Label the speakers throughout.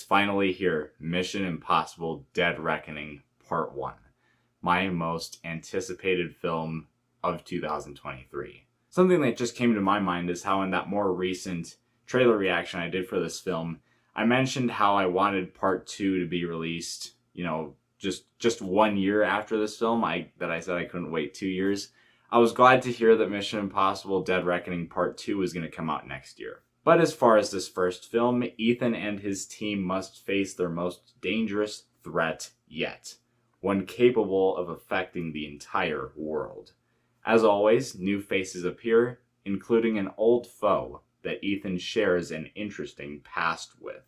Speaker 1: finally here. Mission Impossible Dead Reckoning Part 1. My most anticipated film of 2023. Something that just came to my mind is how in that more recent trailer reaction I did for this film, I mentioned how I wanted Part 2 to be released, just 1 year after this film. I said I couldn't wait 2 years. I was glad to hear that Mission Impossible Dead Reckoning Part 2 is going to come out next year. But as far as this first film, Ethan and his team must face their most dangerous threat yet, one capable of affecting the entire world. As always, new faces appear, including an old foe that Ethan shares an interesting past with.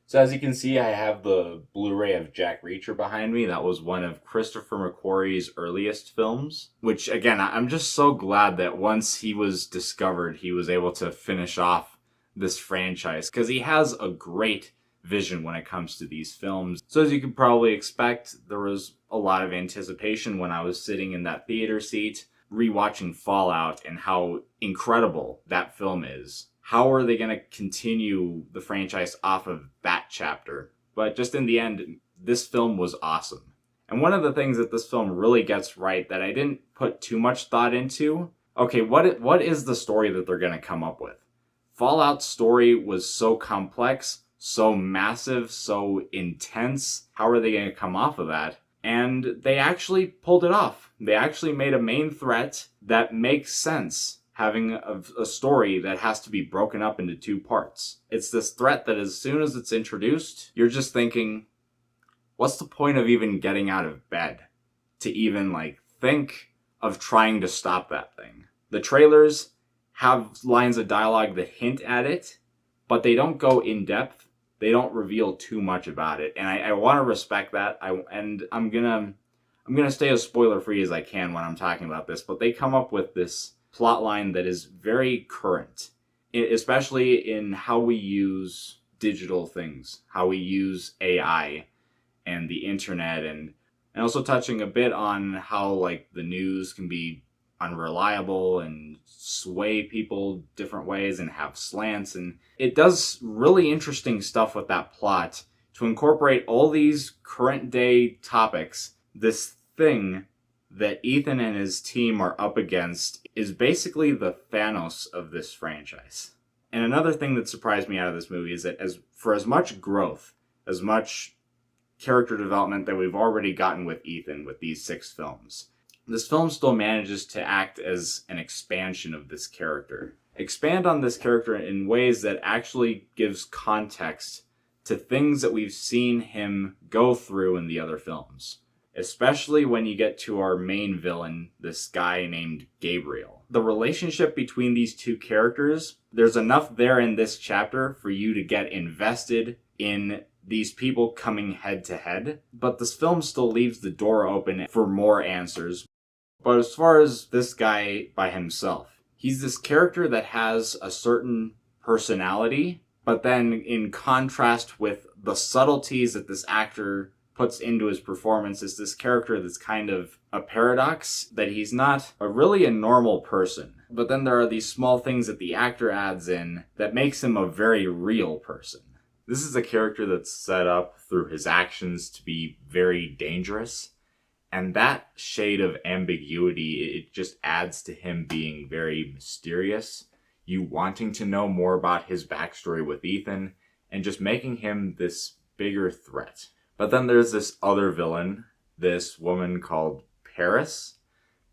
Speaker 1: So as you can see, I have the Blu-ray of Jack Reacher behind me. That was one of Christopher McQuarrie's earliest films, which again, I'm just so glad that once he was discovered, he was able to finish off this franchise, because he has a great vision when it comes to these films. So as you could probably expect, there was a lot of anticipation when I was sitting in that theater seat rewatching Fallout and how incredible that film is. How are they going to continue the franchise off of that chapter? But just in the end, this film was awesome. And one of the things that this film really gets right that I didn't put too much thought into, okay, what is the story that they're going to come up with? Fallout's story was so complex, so massive, so intense. How are they going to come off of that? And they actually pulled it off. They actually made a main threat that makes sense, having a story that has to be broken up into two parts. It's this threat that as soon as it's introduced, you're just thinking, what's the point of even getting out of bed to even think of trying to stop that thing? The trailers have lines of dialogue that hint at it, but they don't go in depth. They don't reveal too much about it, and I want to respect that. I'm gonna stay as spoiler free as I can when I'm talking about this. But they come up with this plot line that is very current, especially in how we use digital things, how we use AI and the internet, and also touching a bit on how the news can be unreliable and sway people different ways and have slants, and it does really interesting stuff with that plot to incorporate all these current day topics. This thing that Ethan and his team are up against is basically the Thanos of this franchise. And another thing that surprised me out of this movie is that for as much growth, as much character development that we've already gotten with Ethan with these 6 films, this film still manages to act as an expansion of this character. Expand on this character in ways that actually gives context to things that we've seen him go through in the other films. Especially when you get to our main villain, this guy named Gabriel. The relationship between these two characters, there's enough there in this chapter for you to get invested in these people coming head to head, but this film still leaves the door open for more answers. But as far as this guy by himself, he's this character that has a certain personality, but then in contrast with the subtleties that this actor puts into his performance, is this character that's kind of a paradox, that he's not really a normal person. But then there are these small things that the actor adds in that makes him a very real person. This is a character that's set up through his actions to be very dangerous. And that shade of ambiguity, it just adds to him being very mysterious. You wanting to know more about his backstory with Ethan, and just making him this bigger threat. But then there's this other villain, this woman called Paris,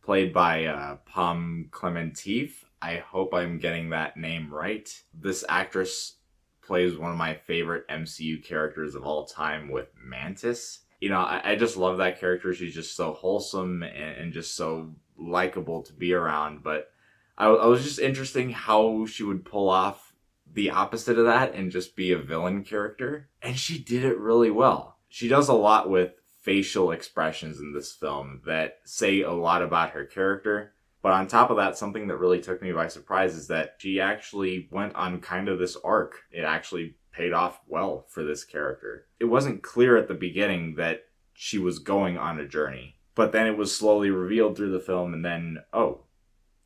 Speaker 1: played by Pom Klementif. I hope I'm getting that name right. This actress plays one of my favorite MCU characters of all time with Mantis. I just love that character. She's just so wholesome and just so likable to be around. But I was just interesting how she would pull off the opposite of that and just be a villain character. And she did it really well. She does a lot with facial expressions in this film that say a lot about her character. But on top of that, something that really took me by surprise is that she actually went on kind of this arc. It actually paid off well for this character. It wasn't clear at the beginning that she was going on a journey, but then it was slowly revealed through the film, and then,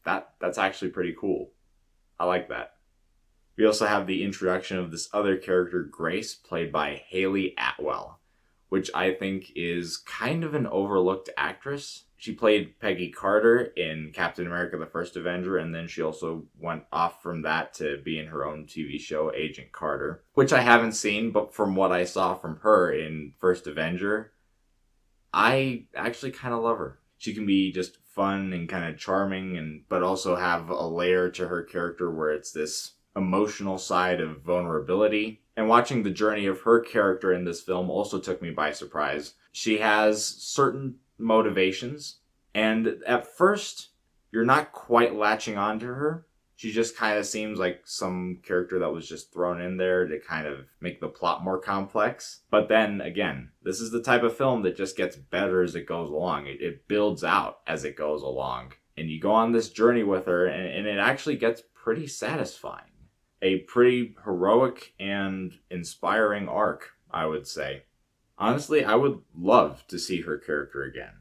Speaker 1: that's actually pretty cool. I like that. We also have the introduction of this other character, Grace, played by Haley Atwell, which I think is kind of an overlooked actress. She played Peggy Carter in Captain America the First Avenger, and then she also went off from that to be in her own TV show, Agent Carter, which I haven't seen, but from what I saw from her in First Avenger, I actually kind of love her. She can be just fun and kind of charming, but also have a layer to her character where it's this emotional side of vulnerability. And watching the journey of her character in this film also took me by surprise. She has certain motivations, and at first, you're not quite latching on to her. She just kind of seems like some character that was just thrown in there to kind of make the plot more complex. But then, again, this is the type of film that just gets better as it goes along. It builds out as it goes along. And you go on this journey with her, and it actually gets pretty satisfying. A pretty heroic and inspiring arc, I would say. Honestly, I would love to see her character again.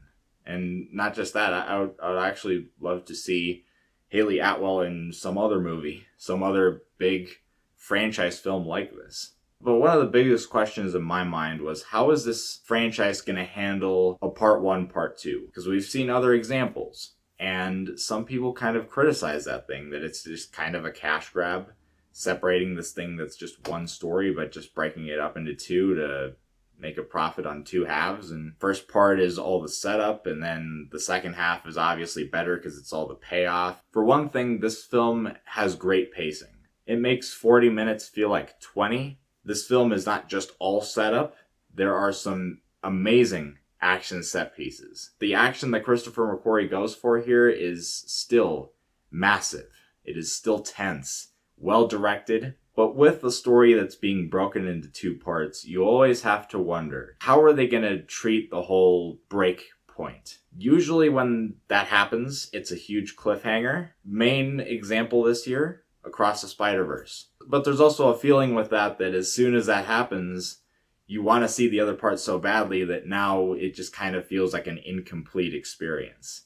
Speaker 1: And not just that, I would actually love to see Haley Atwell in some other movie, some other big franchise film like this. But one of the biggest questions in my mind was, how is this franchise going to handle a part 1, part 2? Because we've seen other examples, and some people kind of criticize that thing, that it's just kind of a cash grab, separating this thing that's just one story, but just breaking it up into two to make a profit on two halves. And first part is all the setup, and then the second half is obviously better because it's all the payoff. For one thing, this film has great pacing. It makes 40 minutes feel like 20. This film is not just all setup. There are some amazing action set pieces. The action that Christopher McQuarrie goes for here is still massive. It is still tense, well directed, but with a story that's being broken into two parts, you always have to wonder, how are they going to treat the whole break point? Usually when that happens, it's a huge cliffhanger. Main example this year, Across the Spider-Verse. But there's also a feeling with that as soon as that happens, you want to see the other part so badly that now it just kind of feels like an incomplete experience.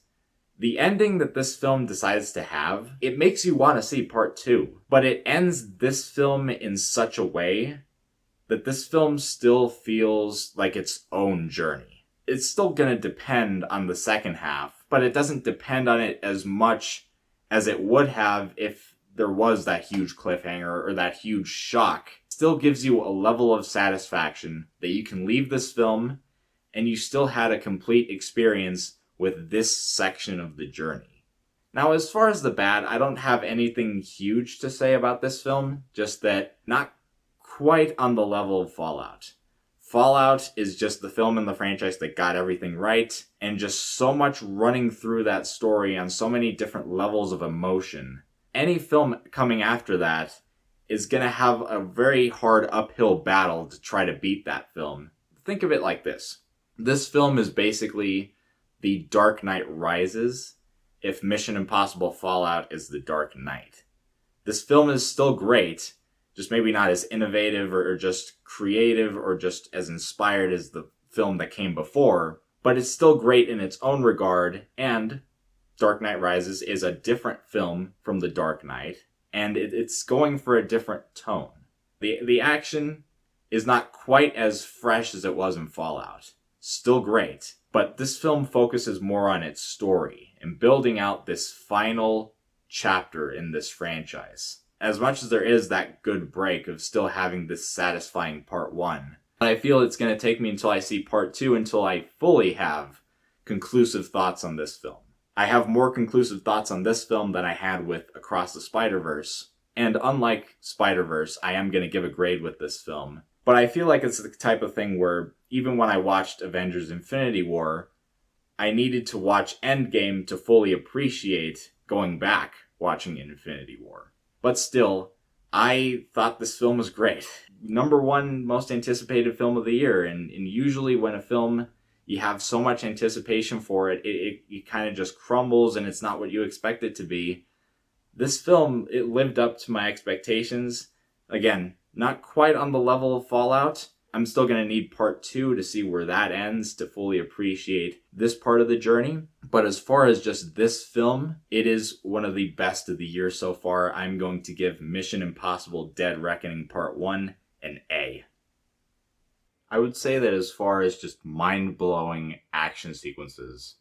Speaker 1: The ending that this film decides to have, it makes you want to see part 2. But it ends this film in such a way that this film still feels like its own journey. It's still going to depend on the second half, but it doesn't depend on it as much as it would have if there was that huge cliffhanger or that huge shock. It still gives you a level of satisfaction that you can leave this film and you still had a complete experience with this section of the journey. Now, as far as the bad, I don't have anything huge to say about this film, just that not quite on the level of Fallout. Fallout is just the film in the franchise that got everything right, and just so much running through that story on so many different levels of emotion. Any film coming after that is going to have a very hard uphill battle to try to beat that film. Think of it like this. This film is basically The Dark Knight Rises if Mission Impossible Fallout is The Dark Knight. This film is still great, just maybe not as innovative or just creative or just as inspired as the film that came before, but it's still great in its own regard, and Dark Knight Rises is a different film from The Dark Knight, and it's going for a different tone. The action is not quite as fresh as it was in Fallout. Still great, but this film focuses more on its story and building out this final chapter in this franchise. As much as there is that good break of still having this satisfying part 1, I feel it's going to take me until I see part 2 until I fully have conclusive thoughts on this film. I have more conclusive thoughts on this film than I had with Across the Spider-Verse, and unlike Spider-Verse, I am going to give a grade with this film. But I feel like it's the type of thing where even when I watched Avengers Infinity War, I needed to watch Endgame to fully appreciate going back watching Infinity War. But still, I thought this film was great. Number 1 most anticipated film of the year, and usually when a film, you have so much anticipation for it, it kind of just crumbles and it's not what you expect it to be. This film, it lived up to my expectations. Again, not quite on the level of Fallout. I'm still going to need part 2 to see where that ends to fully appreciate this part of the journey. But as far as just this film, it is one of the best of the year so far. I'm going to give Mission Impossible Dead Reckoning Part 1 an A. I would say that as far as just mind-blowing action sequences,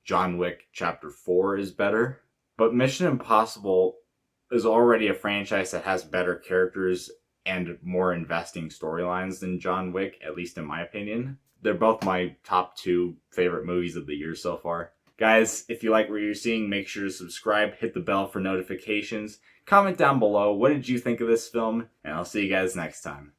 Speaker 1: John Wick Chapter 4 is better. But Mission Impossible is already a franchise that has better characters and more investing storylines than John Wick, at least in my opinion. They're both my top 2 favorite movies of the year so far. Guys, if you like what you're seeing, make sure to subscribe, hit the bell for notifications, comment down below what did you think of this film, and I'll see you guys next time.